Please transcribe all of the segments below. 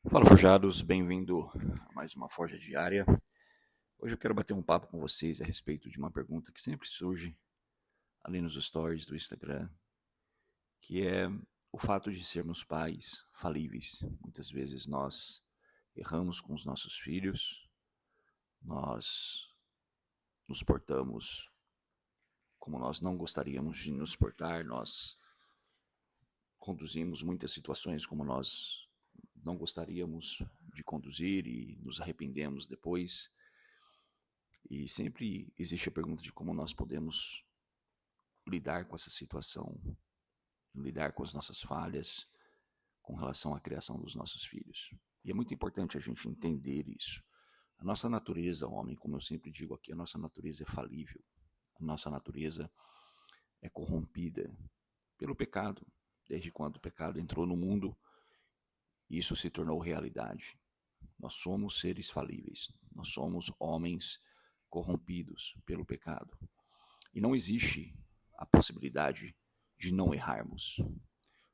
Fala, forjados, bem-vindo a mais uma Forja Diária. Hoje eu quero bater um papo com vocês a respeito de uma pergunta que sempre surge ali nos stories do Instagram, que é o fato de sermos pais falíveis. Muitas vezes nós erramos com os nossos filhos, nós nos portamos como nós não gostaríamos de nos portar, nós conduzimos muitas situações como nós não gostaríamos de conduzir e nos arrependemos depois. E sempre existe a pergunta de como nós podemos lidar com essa situação, lidar com as nossas falhas com relação à criação dos nossos filhos. E é muito importante a gente entender isso. A nossa natureza, homem, como eu sempre digo aqui, a nossa natureza é falível. A nossa natureza é corrompida pelo pecado. Desde quando o pecado entrou no mundo, isso se tornou realidade. Nós somos seres falíveis. Nós somos homens corrompidos pelo pecado. E não existe a possibilidade de não errarmos,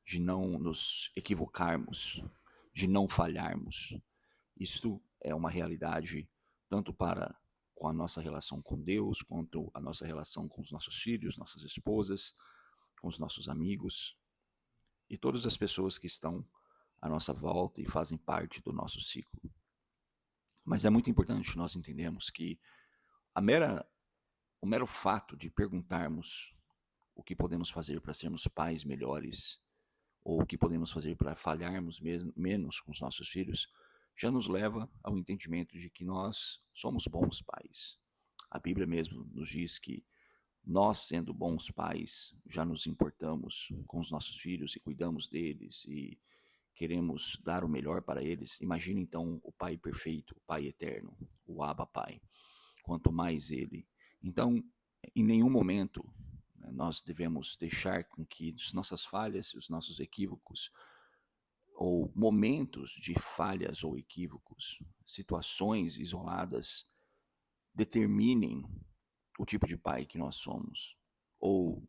de não nos equivocarmos, de não falharmos. Isto é uma realidade tanto para com a nossa relação com Deus, quanto a nossa relação com os nossos filhos, nossas esposas, com os nossos amigos e todas as pessoas que estão à nossa volta e fazem parte do nosso ciclo. Mas é muito importante nós entendermos que o mero fato de perguntarmos o que podemos fazer para sermos pais melhores, ou o que podemos fazer para falharmos menos com os nossos filhos, já nos leva ao entendimento de que nós somos bons pais. A Bíblia mesmo nos diz que nós, sendo bons pais, já nos importamos com os nossos filhos e cuidamos deles e queremos dar o melhor para eles. Imagine então o Pai perfeito, o Pai eterno, o Abba Pai. Quanto mais Ele. Então, em nenhum momento nós devemos deixar com que as nossas falhas, os nossos equívocos, ou momentos de falhas ou equívocos, situações isoladas, determinem o tipo de pai que nós somos, ou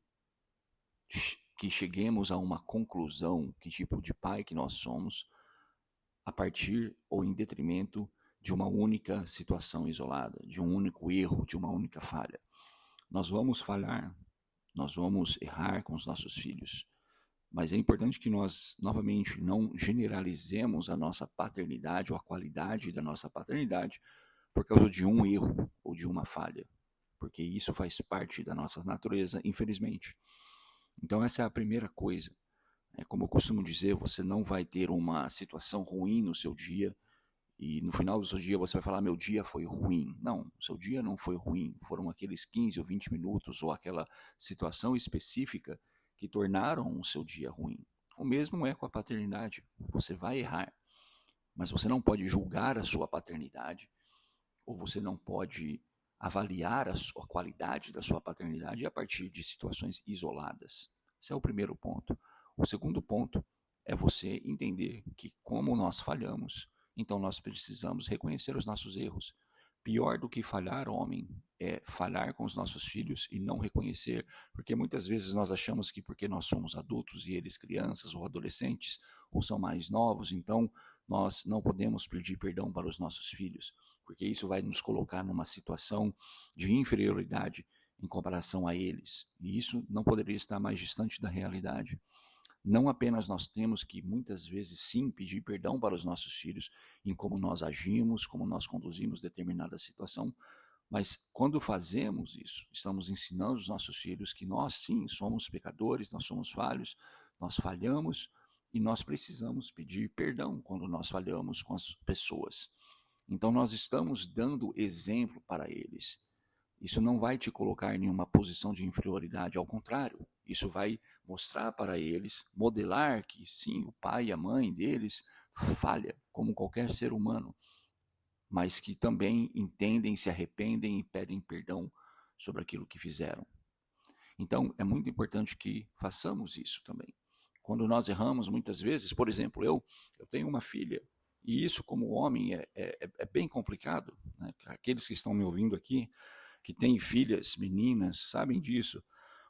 que cheguemos a uma conclusão que tipo de pai que nós somos, a partir ou em detrimento de uma única situação isolada, de um único erro, de uma única falha. Nós vamos falhar, nós vamos errar com os nossos filhos, mas é importante que nós, novamente, não generalizemos a nossa paternidade ou a qualidade da nossa paternidade por causa de um erro ou de uma falha, porque isso faz parte da nossa natureza, infelizmente. Então essa é a primeira coisa. Como eu costumo dizer, você não vai ter uma situação ruim no seu dia e no final do seu dia você vai falar, meu dia foi ruim. Não, seu dia não foi ruim. Foram aqueles 15 ou 20 minutos ou aquela situação específica que tornaram o seu dia ruim. O mesmo é com a paternidade. Você vai errar, mas você não pode julgar a sua paternidade ou você não pode avaliar a qualidade da sua paternidade a partir de situações isoladas. Esse é o primeiro ponto. O segundo ponto é você entender que como nós falhamos, então nós precisamos reconhecer os nossos erros. Pior do que falhar, homem, é falhar com os nossos filhos e não reconhecer, porque muitas vezes nós achamos que porque nós somos adultos e eles crianças ou adolescentes ou são mais novos, então nós não podemos pedir perdão para os nossos filhos, porque isso vai nos colocar numa situação de inferioridade em comparação a eles, e isso não poderia estar mais distante da realidade. Não apenas nós temos que, muitas vezes, sim, pedir perdão para os nossos filhos em como nós agimos, como nós conduzimos determinada situação, mas quando fazemos isso, estamos ensinando os nossos filhos que nós, sim, somos pecadores, nós somos falhos, nós falhamos e nós precisamos pedir perdão quando nós falhamos com as pessoas. Então, nós estamos dando exemplo para eles. Isso não vai te colocar em nenhuma posição de inferioridade, ao contrário, isso vai mostrar para eles, modelar que sim, o pai e a mãe deles falha, como qualquer ser humano, mas que também entendem, se arrependem e pedem perdão sobre aquilo que fizeram. Então, é muito importante que façamos isso também. Quando nós erramos, muitas vezes, por exemplo, eu tenho uma filha, e isso como homem é bem complicado, né? Aqueles que estão me ouvindo aqui, que têm filhas, meninas, sabem disso.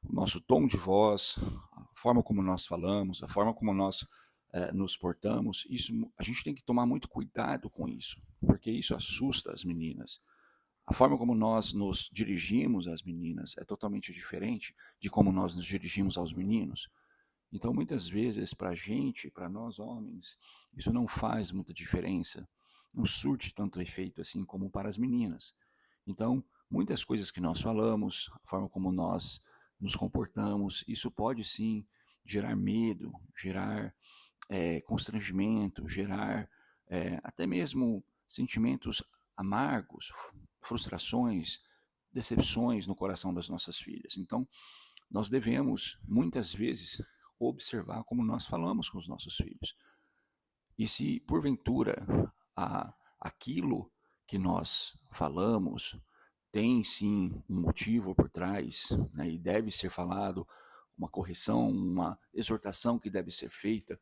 O nosso tom de voz, a forma como nós falamos, a forma como nós nos portamos, isso a gente tem que tomar muito cuidado com isso, porque isso assusta as meninas. A forma como nós nos dirigimos às meninas é totalmente diferente de como nós nos dirigimos aos meninos. Então, muitas vezes, para a gente, para nós homens, isso não faz muita diferença, não surte tanto efeito assim como para as meninas. Então, muitas coisas que nós falamos, a forma como nós nos comportamos, isso pode sim gerar medo, gerar constrangimento, gerar até mesmo sentimentos amargos, frustrações, decepções no coração das nossas filhas. Então, nós devemos, muitas vezes, observar como nós falamos com os nossos filhos. E se, porventura, aquilo que nós falamos tem, sim, um motivo por trás, né, e deve ser falado, uma correção, uma exortação que deve ser feita,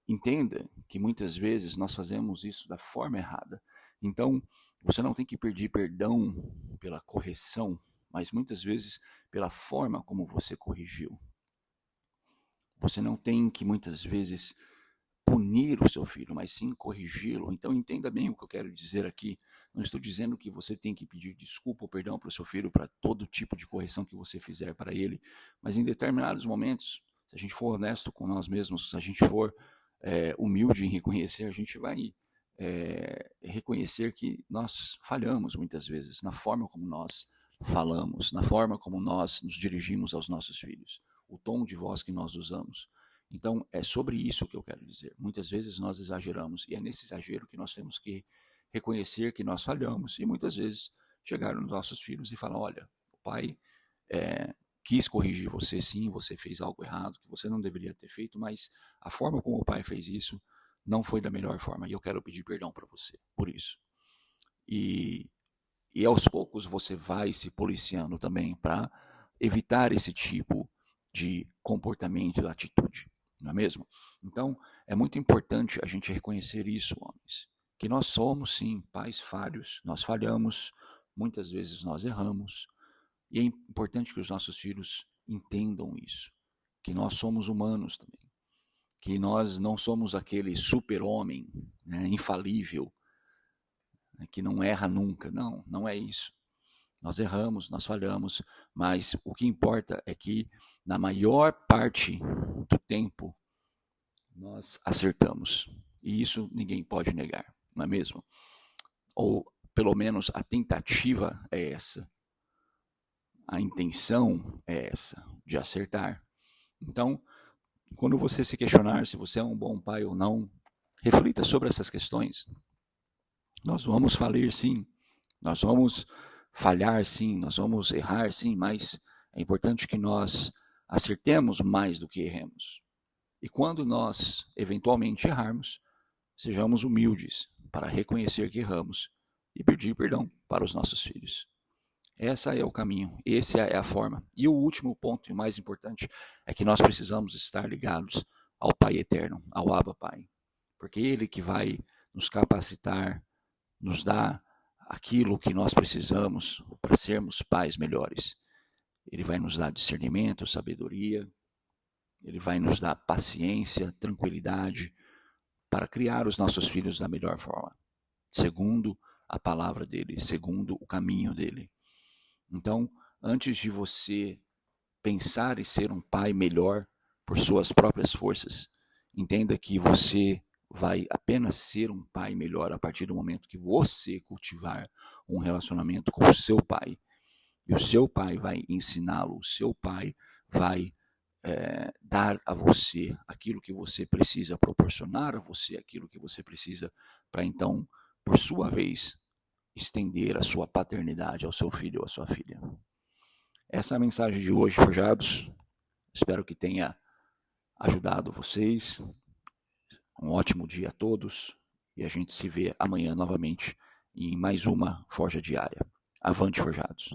entenda que muitas vezes nós fazemos isso da forma errada. Então, você não tem que pedir perdão pela correção, mas muitas vezes pela forma como você corrigiu. Você não tem que muitas vezes punir o seu filho, mas sim corrigi-lo. Então entenda bem o que eu quero dizer aqui. Não estou dizendo que você tem que pedir desculpa ou perdão para o seu filho para todo tipo de correção que você fizer para ele, mas em determinados momentos, se a gente for honesto com nós mesmos, se a gente for humilde em reconhecer, a gente vai reconhecer que nós falhamos muitas vezes na forma como nós falamos, na forma como nós nos dirigimos aos nossos filhos, o tom de voz que nós usamos. Então, é sobre isso que eu quero dizer. Muitas vezes nós exageramos, e é nesse exagero que nós temos que reconhecer que nós falhamos, e muitas vezes chegar nos nossos filhos e falar, olha, o pai quis corrigir você, sim, você fez algo errado, que você não deveria ter feito, mas a forma como o pai fez isso não foi da melhor forma, e eu quero pedir perdão para você por isso. E aos poucos você vai se policiando também para evitar esse tipo de comportamento, atitude, não é mesmo? Então, é muito importante a gente reconhecer isso, homens, que nós somos, sim, pais falhos, nós falhamos, muitas vezes nós erramos, e é importante que os nossos filhos entendam isso, que nós somos humanos também, que nós não somos aquele super-homem, né, infalível, que não erra nunca. Não, não é isso. Nós erramos, nós falhamos, mas o que importa é que na maior parte do tempo nós acertamos. E isso ninguém pode negar, não é mesmo? Ou pelo menos a tentativa é essa. A intenção é essa, de acertar. Então, quando você se questionar se você é um bom pai ou não, reflita sobre essas questões. Nós vamos falir, sim. Nós vamos falhar, sim. Nós vamos errar, sim. Mas é importante que nós acertemos mais do que erremos. E quando nós, eventualmente, errarmos, sejamos humildes para reconhecer que erramos e pedir perdão para os nossos filhos. Esse é o caminho, essa é a forma. E o último ponto, e o mais importante, é que nós precisamos estar ligados ao Pai Eterno, ao Abba Pai. Porque Ele que vai nos capacitar, nos dar aquilo que nós precisamos para sermos pais melhores. Ele vai nos dar discernimento, sabedoria, Ele vai nos dar paciência, tranquilidade, para criar os nossos filhos da melhor forma, segundo a palavra dEle, segundo o caminho dEle. Então, antes de você pensar em ser um pai melhor por suas próprias forças, entenda que você vai apenas ser um pai melhor a partir do momento que você cultivar um relacionamento com o seu pai. E o seu pai vai ensiná-lo, o seu pai vai dar a você aquilo que você precisa, proporcionar a você aquilo que você precisa, para então, por sua vez, estender a sua paternidade ao seu filho ou à sua filha. Essa é a mensagem de hoje, forjados. Espero que tenha ajudado vocês. Um ótimo dia a todos e a gente se vê amanhã novamente em mais uma Forja Diária. Avante, forjados!